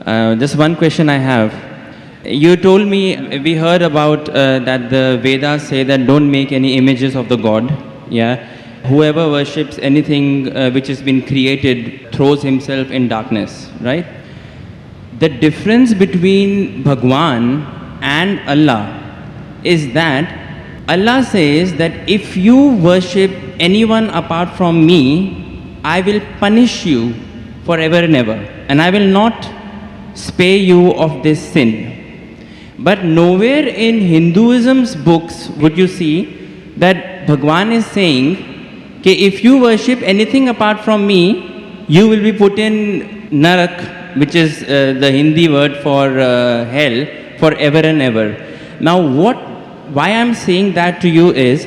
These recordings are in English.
Just one question I have. You told me, we heard about that the Vedas say that don't make any images of the God. Yeah. Whoever worships anything which has been created throws himself in darkness, right? The difference between Bhagwan and Allah is that Allah says that if you worship anyone apart from me, I will punish you forever and ever, and I will not spare you of this sin. But nowhere in Hinduism's books would you see that Bhagwan is saying, okay, if you worship anything apart from me, you will be put in narak, which is the Hindi word for hell, forever and ever. Now why I'm saying that to you is,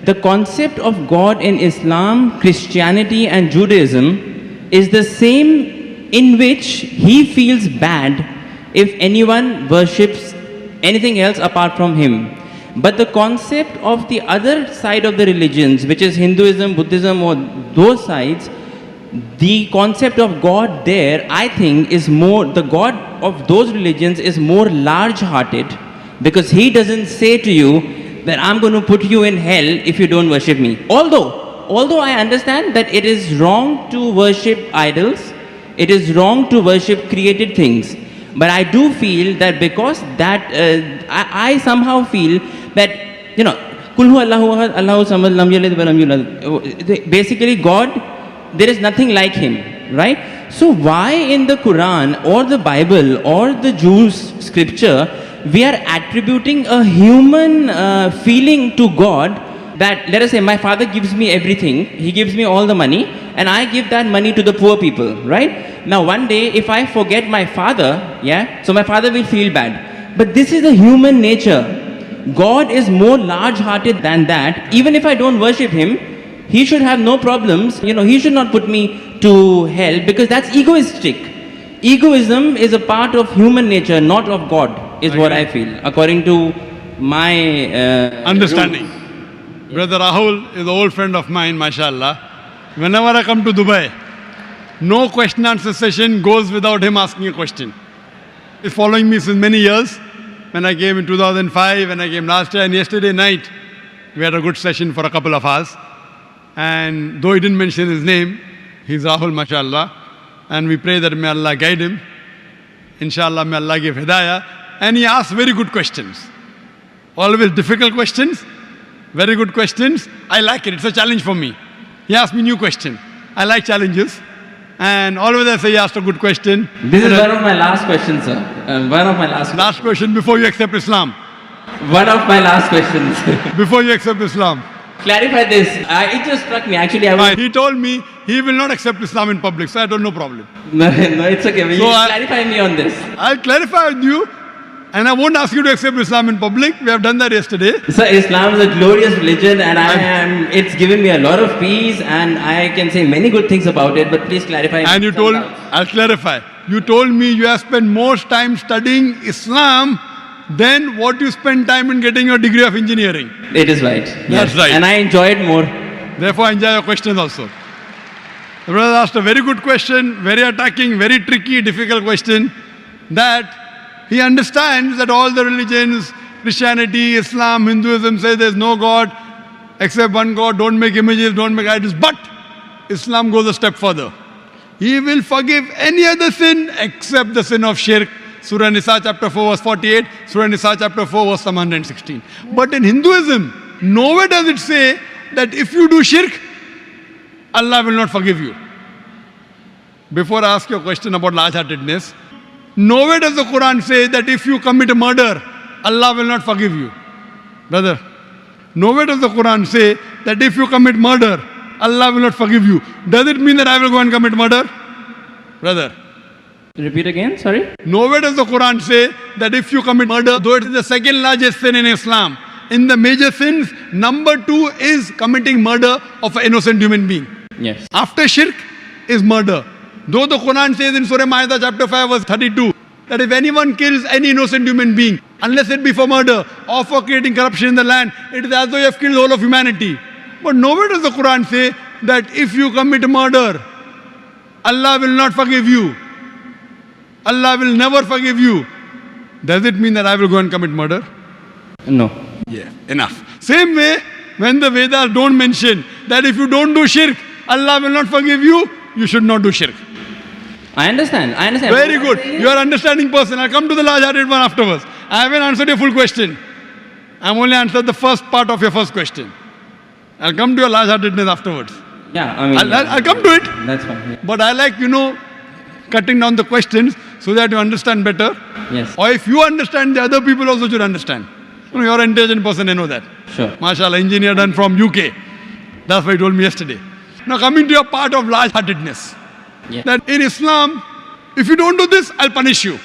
the concept of God in Islam, Christianity and Judaism is the same, in which he feels bad if anyone worships anything else apart from him. But the concept of the other side of the religions, which is Hinduism, Buddhism, or those sides, the concept of God there, I think, is more, the God of those religions is more large-hearted, because he doesn't say to you that I'm going to put you in hell if you don't worship me. Although I understand that it is wrong to worship idols, it is wrong to worship created things. But I do feel that because that, I somehow feel that, you know, Kulhu Allahu Ahad, Allahu Samad, Lam Yalid wa Lam Yulad. Basically, God, there is nothing like him, right? So why in the Quran or the Bible or the Jews' scripture we are attributing a human feeling to God, that, let us say, my father gives me everything, he gives me all the money, and I give that money to the poor people, right? Now one day, if I forget my father, yeah, so my father will feel bad. But this is the human nature. God is more large-hearted than that. Even if I don't worship him, he should have no problems. You know, he should not put me to hell, because that's egoistic. Egoism is a part of human nature, not of God, is what I feel, according to my understanding. Brother Rahul is an old friend of mine, mashallah. Whenever I come to Dubai, no question answer session goes without him asking a question. He's following me since many years. When I came in 2005, when I came last year, and yesterday night, we had a good session for a couple of hours. And though he didn't mention his name, he's Rahul, mashallah. And we pray that may Allah guide him. Inshallah, may Allah give hidayah. And he asks very good questions. Always difficult questions, very good questions. I like it. It's a challenge for me. He asked me new question. I like challenges. And always I say he asked a good question. This is one of my last questions, sir. One of my last questions. Last question before you accept Islam. One of my last questions. Before you accept Islam. Clarify this. It just struck me. Actually, He told me he will not accept Islam in public, so I don't know problem. No, it's okay. Will you clarify me on this? I'll clarify with you, and I won't ask you to accept Islam in public. We have done that yesterday. Sir, Islam is a glorious religion, and it's given me a lot of peace, and I can say many good things about it, but please clarify. And you told, I'll clarify. You told me you have spent more time studying Islam than what you spend time in getting your degree of engineering. It is right. That's right. And I enjoy it more. Therefore, I enjoy your questions also. The brother asked a very good question, very attacking, very tricky, difficult question, that he understands that all the religions, Christianity, Islam, Hinduism, say there's no God except one God, don't make images, don't make idols. But Islam goes a step further. He will forgive any other sin except the sin of shirk. Surah Nisa chapter 4 verse 48, Surah Nisa chapter 4 verse 116. But in Hinduism, nowhere does it say that if you do shirk, Allah will not forgive you. Before I ask you a question about large-heartedness, nowhere does the Quran say that if you commit a murder, Allah will not forgive you. Brother, nowhere does the Quran say that if you commit murder, Allah will not forgive you. Does it mean that I will go and commit murder? Brother. Repeat again, sorry? Nowhere does the Quran say that if you commit murder, though it is the second largest sin in Islam, in the major sins, number 2 is committing murder of an innocent human being. Yes. After shirk is murder. Though the Quran says in Surah Ma'idah chapter 5 verse 32, that if anyone kills any innocent human being, unless it be for murder or for creating corruption in the land, it is as though you have killed the whole of humanity. But nowhere does the Quran say that if you commit murder, Allah will not forgive you. Allah will never forgive you. Does it mean that I will go and commit murder? No. Yeah, enough. Same way, when the Vedas don't mention that if you don't do shirk, Allah will not forgive you, you should not do shirk. I understand. Very good. You are an understanding person. I'll come to the large-hearted one afterwards. I haven't answered your full question. I've only answered the first part of your first question. I'll come to your large-heartedness afterwards. Yeah, I mean... I'll come to it. That's fine. Yeah. But I like, cutting down the questions so that you understand better. Yes. Or if you understand, the other people also should understand. You're an intelligent person, I know that. Sure. MashaAllah, engineer done from UK. That's what he told me yesterday. Now coming to your part of large-heartedness. Yeah. That in Islam, if you don't do this, I'll punish you.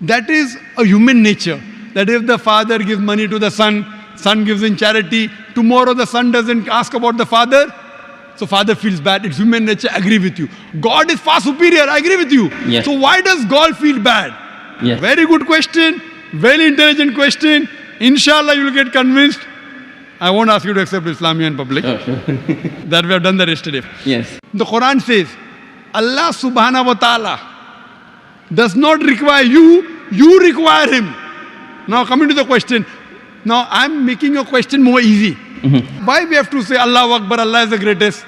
That is a human nature. That if the father gives money to the son, son gives in charity, tomorrow the son doesn't ask about the father, so father feels bad. It's human nature, I agree with you. God is far superior, I agree with you. Yes. So why does God feel bad? Yes. Very good question, very intelligent question. Inshallah you will get convinced. I won't ask you to accept Islam in public. Sure. That we have done that yesterday. Yes. The Quran says, Allah subhanahu wa ta'ala does not require you, you require him. Now coming to the question. Now I'm making your question more easy. Mm-hmm. Why we have to say Allahu Akbar, Allah is the greatest?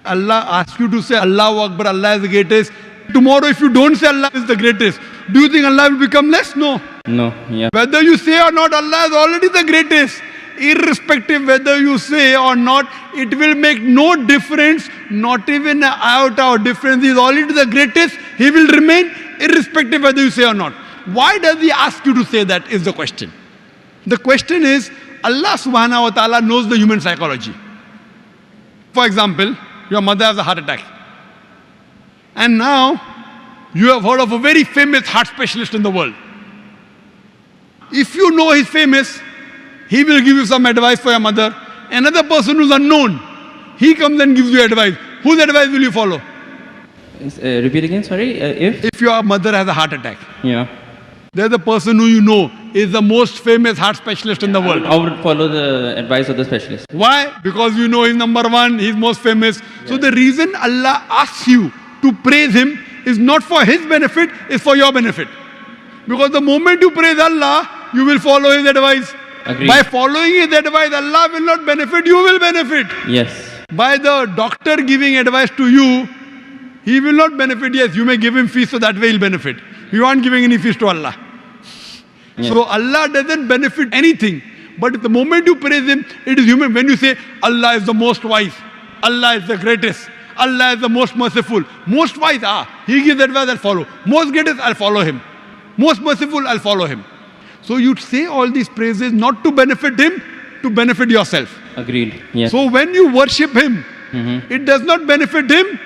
Allah asks you to say Allahu Akbar, Allah is the greatest. Tomorrow if you don't say Allah is the greatest, do you think Allah will become less? No. No, yeah. Whether you say or not, Allah is already the greatest. Irrespective whether you say or not, it will make no difference, not even an iota of difference. He is already the greatest. He will remain irrespective whether you say or not. Why does he ask you to say that is the question. The question is, Allah subhanahu wa ta'ala knows the human psychology. For example, your mother has a heart attack. And now, you have heard of a very famous heart specialist in the world. If you know he's famous, he will give you some advice for your mother. Another person who's unknown, he comes and gives you advice. Whose advice will you follow? Repeat again, sorry. If your mother has a heart attack, Yeah. there's a person who you know is the most famous heart specialist in the world. I would follow the advice of the specialist. Why? Because you know he's number one, he's most famous. So the reason Allah asks you to praise him is not for his benefit, it's for your benefit. Because the moment you praise Allah, you will follow his advice. Agreed. By following his advice, Allah will not benefit, you will benefit. Yes. By the doctor giving advice to you, he will not benefit. Yes, you may give him fees so that way he'll benefit. You aren't giving any fees to Allah. Yes. So Allah doesn't benefit anything. But the moment you praise him, it is human. When you say, Allah is the most wise, Allah is the greatest, Allah is the most merciful. Most wise, he gives advice, I'll follow. Most greatest, I'll follow him. Most merciful, I'll follow him. So you say all these praises not to benefit him, to benefit yourself. Agreed. Yes. So when you worship him, it does not benefit him,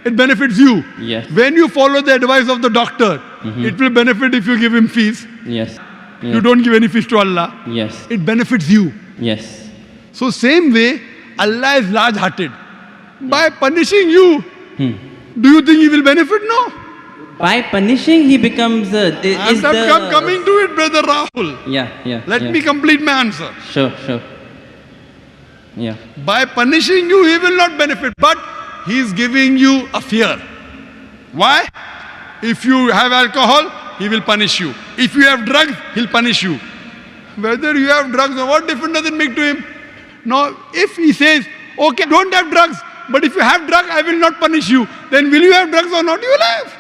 it benefits you. Yes. When you follow the advice of the doctor, it will benefit if you give him fees. Yes. You don't give any fees to Allah. Yes. It benefits you. Yes. So same way, Allah is large-hearted. By punishing you, do you think he will benefit? No. By punishing, he becomes I'm coming to it, brother Rahul. Yeah. Let me complete my answer. Sure. Yeah. By punishing you, he will not benefit, but he is giving you a fear. Why? If you have alcohol, he will punish you. If you have drugs, he'll punish you. Whether you have drugs or what difference does it make to him? Now, if he says, okay, don't have drugs, but if you have drugs, I will not punish you, then will you have drugs or not? You will have.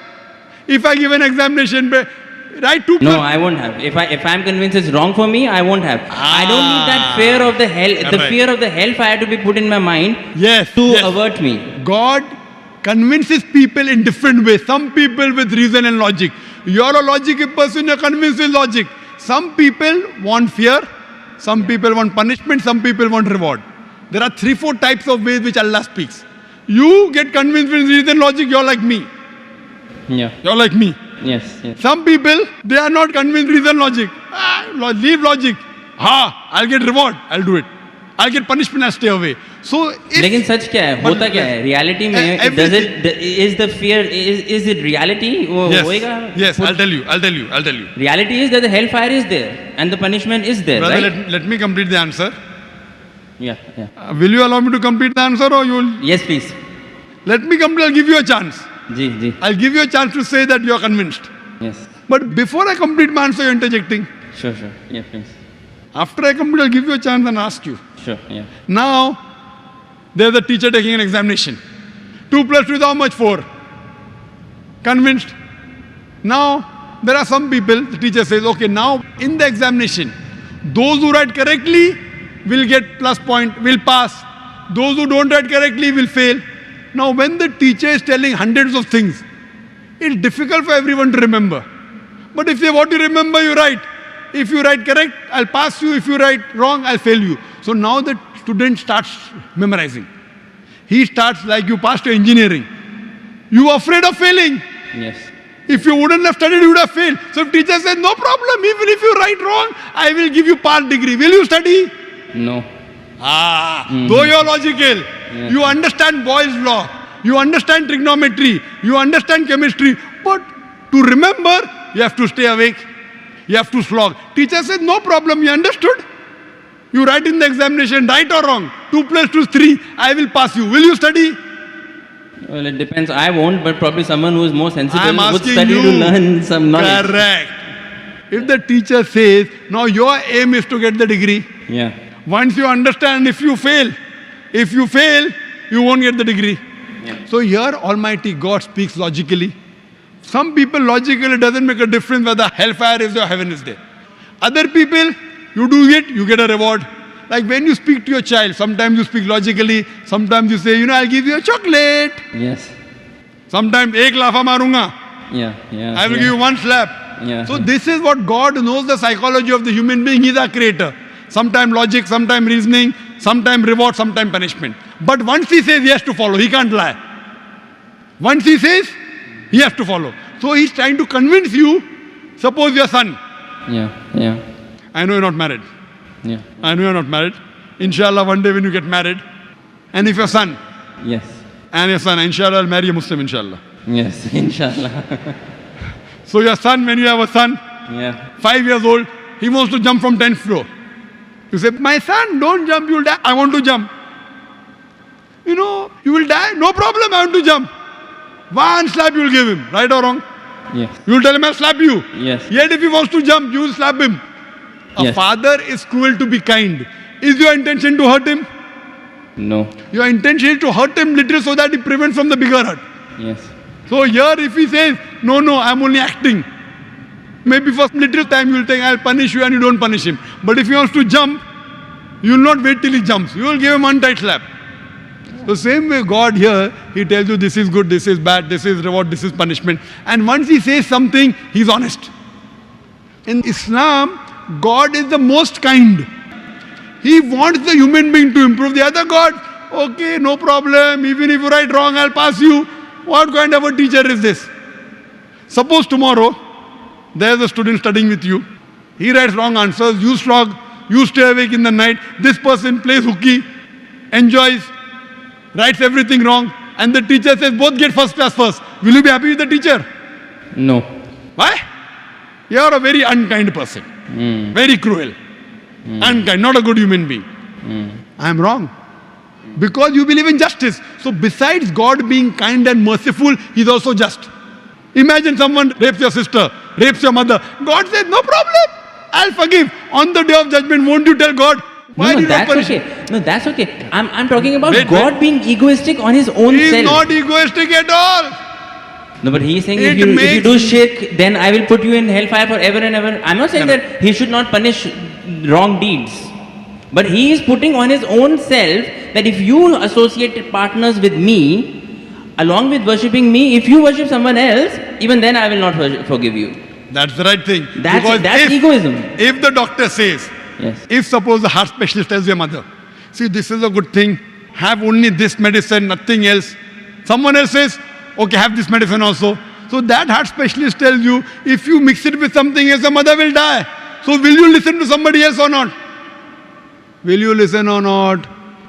If I give an examination, write two. No, I won't have. If I'm convinced it's wrong for me, I won't have. I don't need that fear of the hell. The Right. fear of the hellfire to be put in my mind Yes. to yes. avert me. God convinces people in different ways. Some people with reason and logic. You're a logical person, you're convinced with logic. Some people want fear, some people want punishment, some people want reward. There are 3-4 types of ways which Allah speaks. You get convinced with reason and logic, you're like me. Yeah. You're like me. Yes. Some people, they are not convinced with reason logic. Leave logic. I'll get reward, I'll do it. I'll get punishment, I'll stay away. So if, लेकिन सच क्या है होता क्या है reality में is the fear is it reality वो होएगा yes I'll tell you reality is that the hellfire is there and the punishment is there. Brother, right? let me complete the answer. Yeah. Will you allow me to complete the answer or you will? Yes, please. Let me complete, I'll give you a chance. Ji. I'll give you a chance to say that you're convinced. Yes. But before I complete my answer, you're interjecting. Sure. Yeah, please. After I complete, I'll give you a chance and ask you. Sure, yeah. Now, there's a teacher taking an examination. 2 plus 2 is how much? 4. Convinced? Now, there are some people, the teacher says, okay, now in the examination, those who write correctly will get plus point, will pass. Those who don't write correctly will fail. Now, when the teacher is telling hundreds of things, it's difficult for everyone to remember. But if you want to remember, you write. If you write correct, I'll pass you. If you write wrong, I'll fail you. So now the student starts memorizing. He starts like you passed your engineering. You are afraid of failing. Yes. If you wouldn't have studied, you would have failed. So if teacher says, no problem, even if you write wrong, I will give you part degree. Will you study? No. Though you're logical, you understand Boyle's law, you understand trigonometry, you understand chemistry, but to remember, you have to stay awake, you have to slog. Teacher says, no problem, you understood? You write in the examination, right or wrong, 2 plus 2 is 3, I will pass you. Will you study? Well, it depends. I won't, but probably someone who is more sensible would asking study you. to learn some knowledge. Correct. If the teacher says, now your aim is to get the degree. Yeah. Once you understand, if you fail, you won't get the degree. Yeah. So here Almighty God speaks logically. Some people logically it doesn't make a difference whether hellfire is there or heaven is there. Other people, you do it, you get a reward. Like when you speak to your child, sometimes you speak logically, sometimes you say, I'll give you a chocolate. Yes. Sometimes, ek lafa marunga. Yeah. I will give you 1 slap. Yeah. So this is what God knows, the psychology of the human being. He's our creator. Sometimes logic, sometimes reasoning, sometimes reward, sometimes punishment. But once he says, he has to follow. He can't lie. Once he says, he has to follow. So he's trying to convince you. Suppose your son. Yeah. I know you're not married. Yeah. I know you're not married. Inshallah, one day when you get married. And if your son. Yes. And your son, inshallah, I'll marry a Muslim, inshallah. Yes, inshallah. So your son, when you have a son, Yeah. 5 years old, he wants to jump from 10th floor. You say, my son, don't jump, you'll die. I want to jump. You will die. No problem, I want to jump. 1 slap you will give him, right or wrong? Yes. You will tell him, I'll slap you. Yes. Yet if he wants to jump, you will slap him. A Yes. father is cruel to be kind. Is your intention to hurt him? No. Your intention is to hurt him little so that he prevents from the bigger hurt. Yes. So here if he says, no, I'm only acting. Maybe for little time you will think, I'll punish you and you don't punish him. But if he wants to jump, you will not wait till he jumps. You will give him one tight slap. The same way God here, he tells you this is good, this is bad, this is reward, this is punishment. And once he says something, he's honest. In Islam, God is the most kind. He wants the human being to improve. The other God, okay, no problem. Even if you write wrong, I'll pass you. What kind of a teacher is this? Suppose tomorrow, there's a student studying with you. He writes wrong answers. You slog. You stay awake in the night. This person plays hooky, enjoys, writes everything wrong. And the teacher says, both get first class first. Will you be happy with the teacher? No. Why? You are a very unkind person. Very cruel. Unkind, not a good human being. I am wrong. Because you believe in justice. So besides God being kind and merciful, He is also just. Imagine someone rapes your sister, rapes your mother. God says, no problem. I'll forgive. On the day of judgment, won't you tell God? Why did you not punish him? No, that's okay. I'm talking about Wait, God being egoistic on His own He self. is not egoistic at all. No, but He is saying It if you makes- do shirk, then I will put you in hellfire forever and ever. I'm not saying that He should not punish wrong deeds. But He is putting on His own self that if you associate partners with me, along with worshipping me, if you worship someone else, even then I will not forgive you. That's the right thing. That's Because egoism. If the doctor says, Yes. if suppose the heart specialist tells your mother, see, this is a good thing, have only this medicine, nothing else. Someone else says, okay, have this medicine also. So that heart specialist tells you, if you mix it with something else, the mother will die. So will you listen to somebody else or not? Will you listen or not?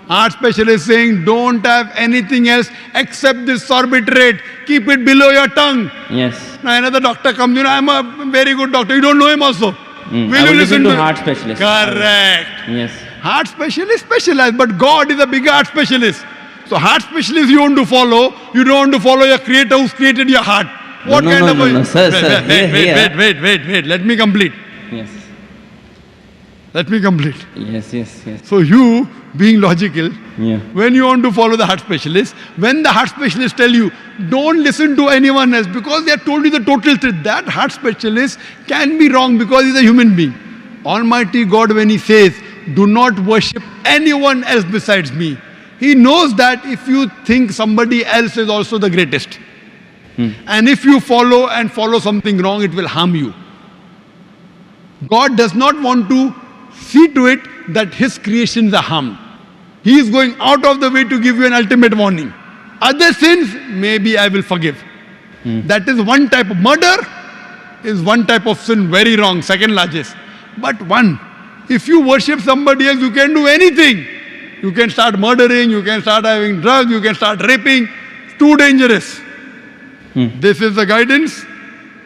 Heart specialist saying, don't have anything else except this sorbitrate. Keep it below your tongue. Yes. Now another doctor comes, I'm a very good doctor. You don't know him also. I will listen to heart specialist. Correct. Yes. Heart specialist specialized, but God is a bigger heart specialist. So heart specialist you want to follow, you don't want to follow your creator who's created your heart. What No, kind no, of no, no, sir, sir. Wait. Let me complete. Yes. Let me complete. Yes. So you, being logical, Yeah. when you want to follow the heart specialist, when the heart specialist tell you, don't listen to anyone else because they have told you the total truth, that heart specialist can be wrong because he's a human being. Almighty God, when he says, do not worship anyone else besides me, he knows that if you think somebody else is also the greatest, and if you follow something wrong, it will harm you. God does not want to see to it that his creations are harmed. He is going out of the way to give you an ultimate warning. Other sins, maybe I will forgive. That is one type of murder, is one type of sin, very wrong, second largest. But one, if you worship somebody else, you can do anything. You can start murdering, you can start having drugs, you can start raping. It's too dangerous. This is the guidance.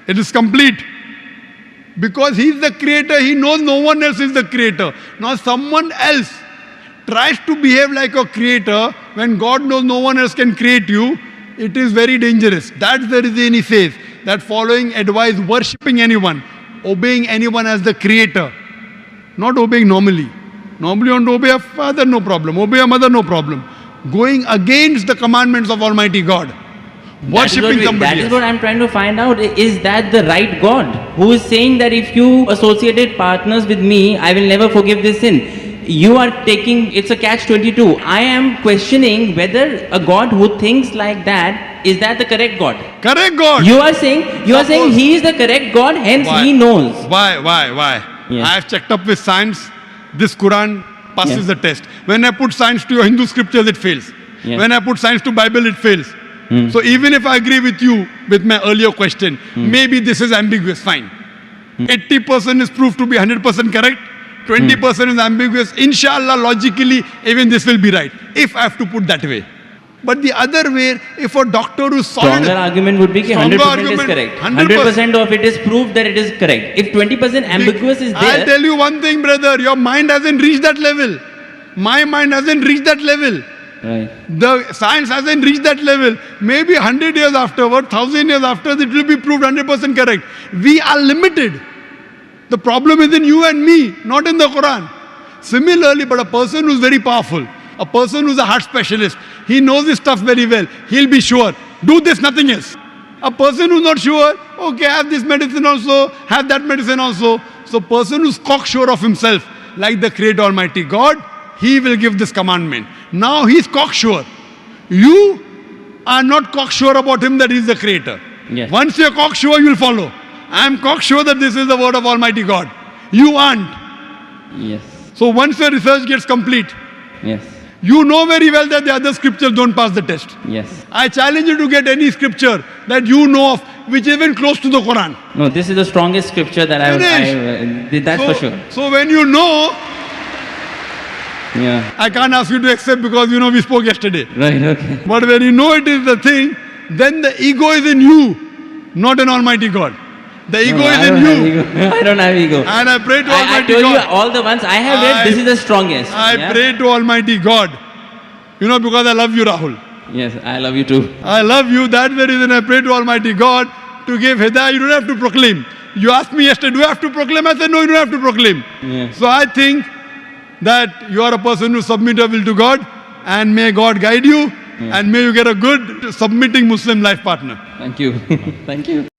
It is complete. Because he is the creator, he knows no one else is the creator. Now someone else tries to behave like a creator when God knows no one else can create you. It is very dangerous. That's the reason he says that following advice, worshipping anyone, obeying anyone as the creator, not obeying normally. Normally you want to obey a father, no problem. Obey a mother, no problem. Going against the commandments of Almighty God. Worshipping somebody That is else. what I'm trying to find out. Is that the right God who is saying that if you associated partners with me, I will never forgive this sin? You are taking, it's a catch-22. I am questioning whether a God who thinks like that, is that the correct God? Correct God. You are saying he is the correct God, hence Why? he knows. Why? Yes. I have checked up with science. This Quran passes Yes. the test. When I put science to your Hindu scriptures, it fails. Yes. When I put science to Bible, it fails. So even if I agree with you with my earlier question, maybe this is ambiguous, fine. 80% is proved to be 100% correct. 20% is ambiguous. Inshallah, logically, even this will be right. If I have to put that way. But the other way, if a doctor who's solid... Stronger argument would be that 100% is correct. 100% 100% of it is proved that it is correct. If 20% ambiguous is I'll there... tell you one thing, brother. Your mind hasn't reached that level. My mind hasn't reached that level. Right. The science hasn't reached that level. Maybe 100 years afterward, 1000 years after, it will be proved 100% correct. We are limited. The problem is in you and me, not in the Quran. Similarly, but a person who's very powerful, a person who's a heart specialist, he knows his stuff very well. He'll be sure. Do this, nothing else. A person who's not sure, okay, have this medicine also, have that medicine also. So person who's cocksure of himself, like the Creator Almighty God, he will give this commandment. Now he's cocksure. You are not cocksure about him that he's the creator. Yes. Once you're cocksure, you'll follow. I am cocksure that this is the word of Almighty God. You aren't. Yes. So once your research gets complete, Yes. you know very well that the other scriptures don't pass the test. Yes. I challenge you to get any scripture that you know of which is even close to the Quran. No, this is the strongest scripture that I that's so, for sure. So when you know, Yeah. I can't ask you to accept because you know we spoke yesterday. Right, okay. But when you know it is the thing, then the ego is in you, not in Almighty God. The ego is in you. I don't have ego. And I pray to I Almighty told God. you all the ones I have read, this is the strongest. I pray to Almighty God. You know, because I love you, Rahul. Yes, I love you too. I love you. That's the reason I pray to Almighty God to give hidayah. You don't have to proclaim. You asked me yesterday, do I have to proclaim? I said, no, you don't have to proclaim. Yeah. So I think that you are a person who submit your will to God, and may God guide you, and may you get a good submitting Muslim life partner. Thank you. Thank you.